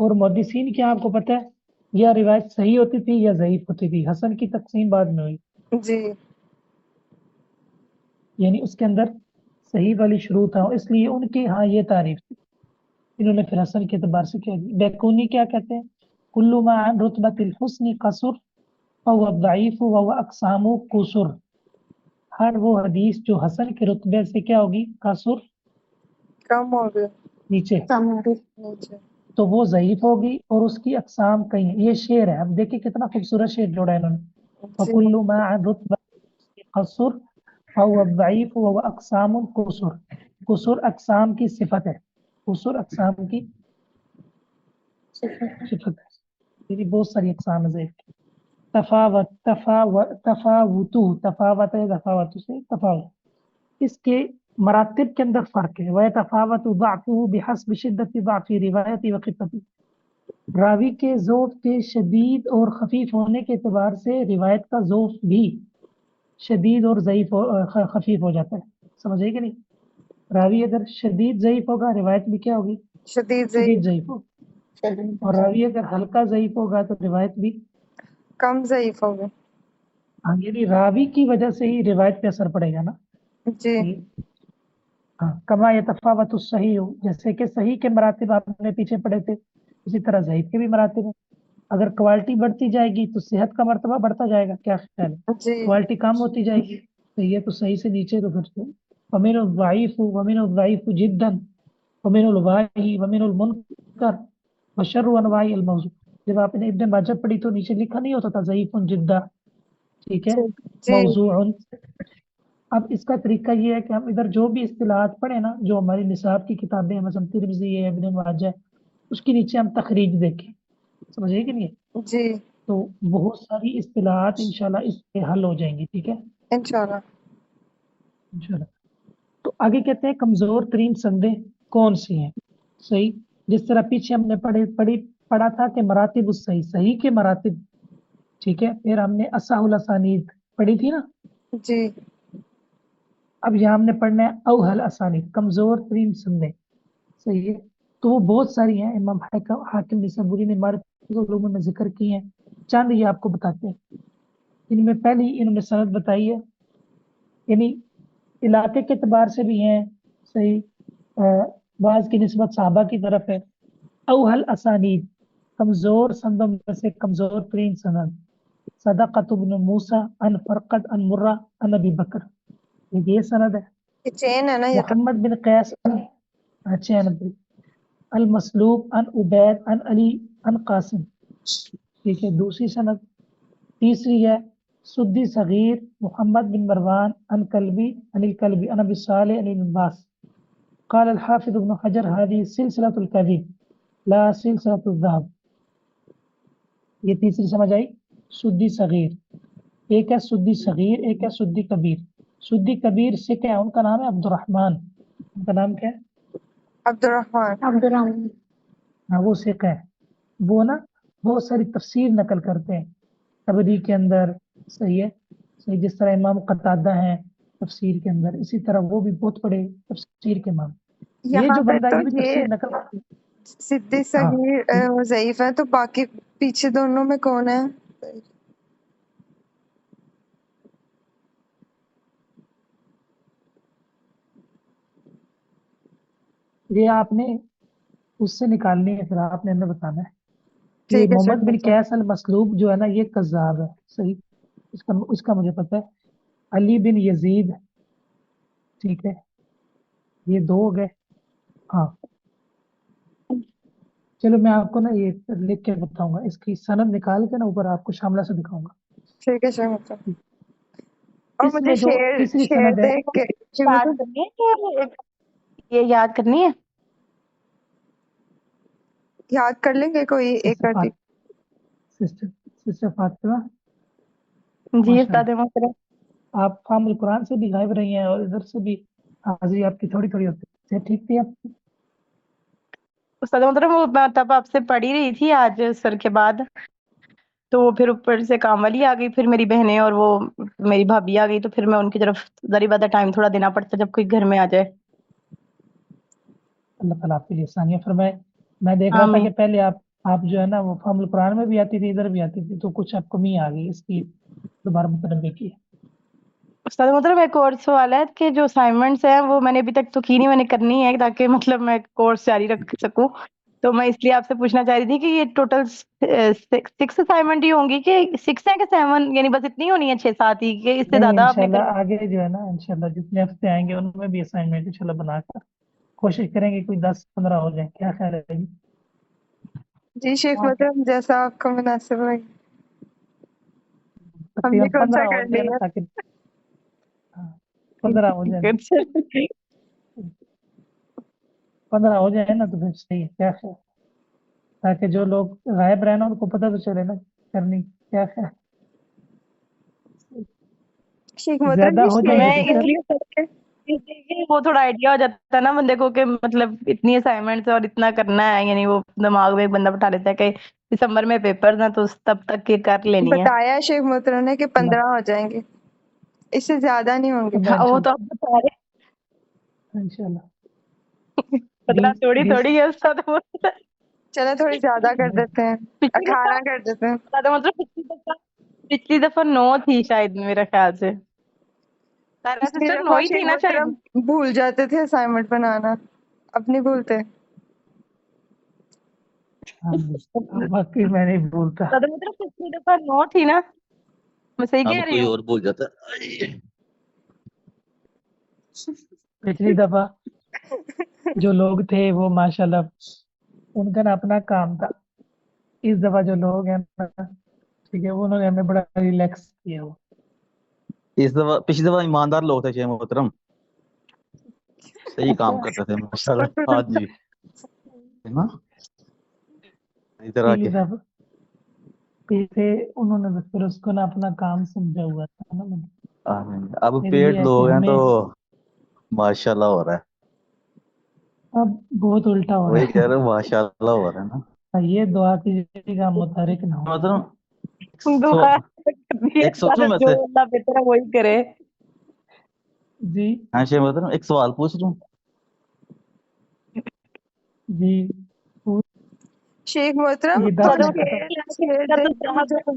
اور محدثین کیا آپ کو پتہ ہے یا روایت صحیح ہوتی تھی یا ضعیف ہوتی تھی؟ حسن کی تقسیم بعد میں ہوئی، جی یعنی اس کے اندر صحیح والی شروع تھا، اس لیے ان کی ہاں یہ تعریف تھی، انہوں نے پھر حسن کے اعتبار سے کیا دی۔ بیکونی کیا کہتے ہیں؟ کل ما عن رتبۃ الحسن قصر فهو الضعیف وهو اقسام قصر، ہر وہ حدیث جو حسن کے رتبے سے کیا ہوگی؟ قصر، کم ہو گئے نیچے، نیچے تو وہ ضعیف ہوگی اور اس کی اقسام کئی ہیں۔ یہ شعر ہے، اب دیکھیں کتنا خوبصورت شعر جوڑا ہے انہوں نے، جی وَكُلُّ مَا عَنْ رُتْبَةٍ قَصُرٍ فَهُوَ الضَّعِيفُ وَهُوَ أَقْسَامٌ قُصُرٌ، قصر اقسام کی صفت ہے، قصر اقسام کی صفت ہے، یعنی بہت ساری اقسام ہے ضعیف کی۔ تفاوتو، تفاوت ہے تفاوت سے تفاوت، اس کے مراتب کے اندر فرق ہے۔ وَيَتَفَاوَتُ ضَعْفُهُ بِحَسْبِ شِدَّةِ ضَعْفِ رِوَایَتِ وَخِفَّتِ، راوی کے ضعف کے شدید اور خفیف ہونے کے اعتبار سے روایت کا ضعف بھی شدید اور ضعیف خفیف ہو جاتا ہے، سمجھے کہ نہیں؟ راوی اگر شدید ضعیف ہوگا روایت بھی کیا ہوگی؟ شدید شدید ضعیف ضعیف ہوگی، اور راوی اگر ہلکا ضعیف ہوگا تو روایت بھی، کم ضعیف ہو گئے ہاں یعنی راوی کی وجہ سے ہی روایت پہ اثر پڑے گا نا۔ جی ہاں کما یتفاوت الصحیح، جیسے کہ صحیح کے مراتب آپ نے پیچھے پڑے تھے، اسی طرح ضعیف کے بھی مراتب ہیں۔ اگر کوالٹی بڑھتی جائے گی تو صحت کا مرتبہ بڑھتا جائے گا، کیا خیال ہے؟ جی کوالٹی کم ہوتی جائے گی تو یہ تو صحیح سے نیچے تو پھر ومن الضعیف ومن الضعیف جدا ومن الواہی ومن المنکر وشر انواع الموضوع، جب آپ نے ابن ماجہ پڑھی تو نیچے لکھا نہیں ہوتا تھا ضعیف جدا، ٹھیک ہے، جی موضوع۔ اب اس کا طریقہ یہ ہے کہ ہم ادھر جو بھی اصطلاحات پڑھیں نا، جو ہماری نصاب کی کتابیں ہیں، مثلا ترمذی ہے، ابن ماجہ ہے، اس کے نیچے ہم تخریج دیکھیں، سمجھے کہ نہیں؟ جی تو بہت ساری اصطلاحات انشاءاللہ اس سے حل ہو جائیں گی، ٹھیک ہے انشاءاللہ انشاءاللہ۔ تو آگے کہتے ہیں کمزور ترین سندیں کون سی ہیں؟ صحیح، جس طرح پیچھے ہم نے پڑھا تھا کہ مراتب الصحیح، صحیح کے مراتب، ٹھیک ہے، پھر ہم نے اصح الاسانید پڑھی تھی نا، جی اب یہاں ہم نے پڑھنا ہے اوہل اسانید، کمزور ترین سندیں، صحیح ہے، تو وہ بہت ساری ہیں، امام حاکم نسابوری نے معرفت العلوم میں ذکر کی ہیں، چند یہ آپ کو بتاتے ہیں۔ ان میں پہلی انہوں نے سند بتائی ہے، یعنی علاقے کے اعتبار سے بھی ہیں صحیح، بعض کی نسبت صحابہ کی طرف ہے۔ اوہل اسانید، کمزور سندوں میں سے کمزور ترین سند، صدقۃ بن موسیٰ عن فرقد عن مرہ عن ابی بکر، یہ سند ہے۔ یہ چین ہے نا یہ تو محمد بن قیس اچھا نبی، المسلوب عن عبید عن علی عن قاسم، ٹھیک ہے، دوسری سند۔ تیسری ہے سدی صغیر محمد بن مروان عن کلبی عن الکلبی عن ابی صالح عن ابن عباس، قال الحافظ ابن حجر هذه سلسلة الكذب لا سلسلة الذهب، یہ تیسری سمجھ آئی، سدی صغیر، ایک ہے سدی صغیر، ایک ہے سدی کبیر۔ سدی کبیر سے کیا ہے، ان کا نام ہے عبد الرحمن، ان کا نام کیا ہے؟ عبد الرحمن ہاں وہ سکھ ہے، وہ نا بہت ساری تفسیر نقل کرتے ہیں تبری کے اندر، صحیح ہے، صحیح، جس طرح امام قتادہ ہیں تفسیر کے اندر، اسی طرح وہ بھی بہت بڑے تفسیر کے امام، یہ یہاں جو پہ بندہ تو یہ بھی یہ تفسیر نقل کرتے ہیں۔ سدی ہاں صغیر ضعیف ہے، تو باقی پیچھے دونوں میں کون ہے؟ یہ آپ نے اس سے نکالنی ہے، پھر آپ نے ہمیں بتانا ہے کہ ٹھیک ہے محمد بن شکریہ قیس المسلوب جو ہے نا یہ کذاب ہے، صحیح، اس کا مجھے پتہ ہے۔ علی بن یزید، ٹھیک ہے، یہ دو ہو گئے، ہاں چلو میں آپ کو نا یہ لکھ کے بتاؤں گا، اس کی سند نکال کے نا اوپر آپ کو شاملہ سے دکھاؤں گا۔ ٹھیک ہے شکریہ، اور اس مجھے میں جو شعر تیسری شعر سند ہے، دیکھ کے یاد کرنی ہے کہ یہ یاد کرنی ہے؟ یاد کر لیں گے کوئی ایک آدھی۔ سسٹر فاطمہ، جی ماشاء استاد اللہ، محترم، آپ فام القرآن سے بھی غائب رہی ہیں اور ادھر سے بھی حاضری آپ کی تھوڑی تھوڑی ہوتی ہے، ٹھیک تھی آپ؟ استاد محترم وہ میں تب آپ سے پڑھی رہی تھی آج سر کے بعد، تو وہ پھر اوپر سے کام والی آ گئی، پھر میری بہنیں اور وہ میری بھابھی آ گئی، تو پھر میں ان کی طرف ذری بات ٹائم تھوڑا دینا پڑتا جب کوئی گھر میں آ جائے۔ اللہ تعالیٰ آپ کے لیے آسانیاں فرمائے۔ میں دیکھ رہا تھا آمین۔ کہ پہلے آپ آپ جو ہے نا وہ فہم القرآن میں بھی آتی تھی, ادھر بھی آتی تھی, تو کچھ اب کمی آ گئی اس کی, دوبارہ متنوع کی. استاد محترم ایک اور سوال ہے کہ جو اسائنمنٹس ہیں وہ میں نے ابھی تک تو کی نہیں, میں نے کرنی ہے تاکہ مطلب میں کورس جاری رکھ سکوں. تو میں اس لیے آپ سے پوچھنا چاہ رہی تھی کہ یہ ٹوٹل 6 اسائنمنٹ ہی ہوں گی کہ 6 ہیں کہ 7, یعنی بس اتنی ہونی ہے 6-7 ہی کہ اس سے نہیں زیادہ آپ نے انشاءاللہ آگے جو ہے نا انشاءاللہ جتنے ہفتے آئیں گے ان میں بھی اسائنمنٹ انشاءاللہ بنا کر کوشش کریں گے کوئی 10-15 ہو جائیں. کیا خیال ہے جی؟ جی شیخ محترم جیسا آپ کو مناسب ہے. ہم نے تقریباً کون سا 15 ہو کر جائے نا لیا؟ تاکہ 15 ہو جائے نا, 15 ہو جائے نا تو پھر صحیح ہے. کیا خیال, تاکہ جو لوگ غائب رہنا ان کو پتہ تو چلے نا کرنی. کیا خیال, شیخ محترم زیادہ یہ ہو جائیں گے میں تو شیئر پھر اس لیے وہ تھوڑا آئیڈیا ہو جاتا ہے نا بندے کو کہ مطلب اتنی اسائنمنٹس اور اتنا کرنا ہے, یعنی وہ دماغ میں ایک بندہ بٹھا لیتا ہے کہ دسمبر میں پیپر ہیں تو تب تک یہ کر لینی ہے. بتایا شیخ محترم نے کہ 15 ہو جائیں گے, اس سے زیادہ نہیں ہوں گے. وہ تو آپ بتا رہے انشاءاللہ 15 تھوڑی تھوڑی ہے استاد. چلے تھوڑی زیادہ کر دیتے ہیں, پچھلی 18 کر دیتے ہیں. دفعہ مطلب پچھلی دفعہ 9 تھی شاید میرا خیال سے. سارا پچھلی سسٹر 9 دفعہ ہی تھی شیخ نا شاید. محترم بھول جاتے تھے اسائنمنٹ بنانا, اب نہیں بھولتے. باقی میں نہیں بھولتا. مطلب پچھلی دفعہ 9 تھی نا, میں صحیح کہہ اب رہی کوئی ہوں. اور بھول جاتا ہے. پچھلی دفعہ جو لوگ تھے وہ ماشاءاللہ ان کا نا اپنا کام تھا. اس دفعہ جو لوگ ہیں نا ٹھیک ہے انہوں نے ہمیں بڑا ریلیکس کیا. وہ اس دفعہ پچھلی دفعہ ایماندار لوگ تھے شیخ محترم, صحیح کام اچھا کرتے تھے ماشاءاللہ. ہاں جی ہے نا, اس طرح پچھلی کے دفعہ تھے انہوں نے تو پھر اس کو نا اپنا کام سمجھا ہوا تھا نا. آمین. اب پھر پیٹ یہ ہے کہ لوگ ہیں تو ہمیں ماشاءاللہ ہو رہا ہے. اب بہت الٹا ہو وہی رہا کہہ رہے ہیں ماشاءاللہ ہو رہا ہے نا. ہے. یہ دعا کیجیے گا متحرک نہ ہو. محترم دعا ایک سوچوں میں جو سے, اللہ بہتر ہے وہی کرے. جی ہاں شیخ محترم ایک سوال پوچھ لوں. جی شیخ محترم یہ 10 منٹ ختم. شعر دیکھ کے مجھے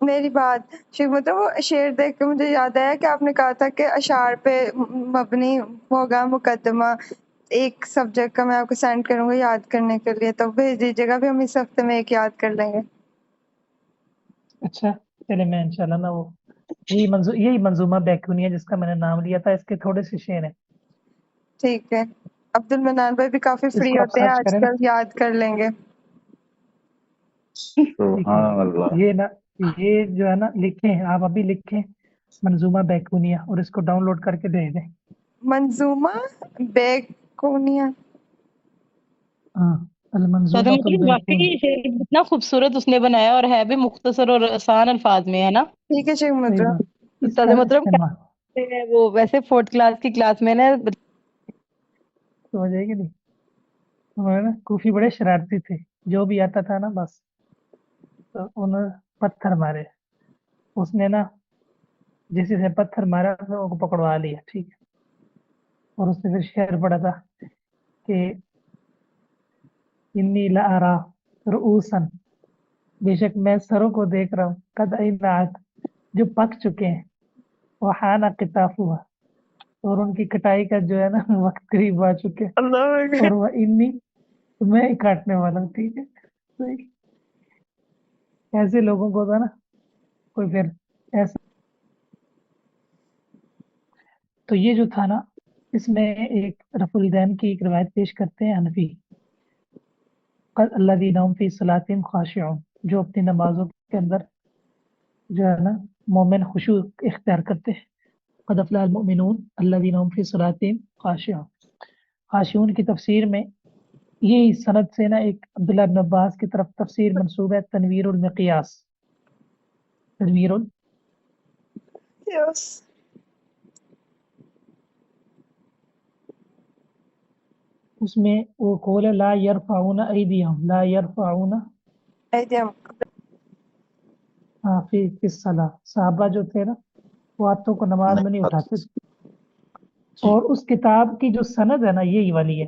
میری بات شیخ محترم وہ شعر دیکھ کے مجھے یاد آیا کہ آپ نے کہا تھا کہ اشعار پہ مبنی ہوگا مقدمہ. ایک سبجیکٹ کا میں آپ کو سینڈ کروں گا یاد کرنے کے لیے, تو بھیج دیجیے گا, بھی ہم اس ہفتے میں ایک یاد کر لیں گے. اچھا چلے میں انشاءاللہ نا وہ یہی منظومہ بیکونیہ جس کا میں نے نام لیا تھا, اس کے تھوڑے سے شعر ہیں. ٹھیک ہے, عبد المنان بھائی بھی کافی اس فری کو آپ ہوتے ہیں سرچ آج کریں نا. کل, یاد کر لیں گے. ٹھیک ہے سبحان اللہ. یہ نا یہ جو ہے نا لکھیں آپ ابھی لکھیں منظومہ بیکونیہ اور اس کو ڈاؤن لوڈ کر کے بھیج دیں. منظومہ بیکونیا. ہاں المنظومہ واقعی البیکونیہ. شعر اتنا خوبصورت اس نے بنایا اور ہے بھی مختصر اور آسان الفاظ میں, ہے نا ٹھیک ہے شیخ صحیح محترم. بات. اس استاد کا محترم استعمال کہتے ہیں وہ ویسے 4th کلاس کی کلاس میں نا تو ہو جائے گی نہیں. ہمارے نا کوفی بڑے شرارتی تھے, جو بھی آتا تھا نا بس تو انہوں نے پتھر مارے. اس نے نا جیسے سے پتھر مارا تو کو پکڑوا لیا. ٹھیک ہے, اور اس نے پھر شعر پڑھا تھا کہ انی لارا رؤوسا, بے شک میں سروں کو دیکھ رہا ہوں, قد اینات جو پک چکے ہیں, وحانا قطافها اور ان کی کٹائی کا جو ہے نا وقت قریب آ چکے, اور وہ انی میں ہی کاٹنے والا ہوں. ٹھیک ہے, صحیح. ایسے لوگوں کو تھا نا کوئی پھر ایسا. تو یہ جو تھا نا اس میں ایک رفع الیدین کی ایک روایت پیش کرتے ہیں حنفی, الذین هم فی صلاتہم خاشعون, جو اپنی نمازوں کے اندر جو ہے نا مومن خشوع اختیار کرتے ہیں. قد افلح المؤمنون الذین هم فی صلاتہم خاشعون. خاشعون کی تفسیر میں یہی سند سے نا ایک عبداللہ ابن عباس کی طرف تفسیر منسوب ہے, تنویر المقیاس. تنویر اس میں وہ قول ہے لا یرفعون ایدیہم, لا یرفعون فی الصلاۃ. صحابہ جو تھے نا وہ ہاتھوں کو نماز میں نہیں اٹھاتے تھے, اور اس کتاب کی جو سند ہے نا یہی والی ہے.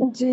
جی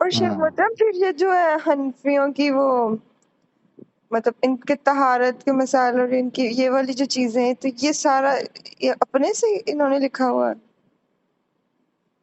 اور شیخ محترم پھر یہ جو ہے حنفیوں کی وہ مطلب ان کے طہارت کے مسائل اور ان کی یہ والی جو چیزیں ہیں، تو یہ سارا یہ اپنے سے انہوں نے لکھا ہوا ہے؟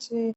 جی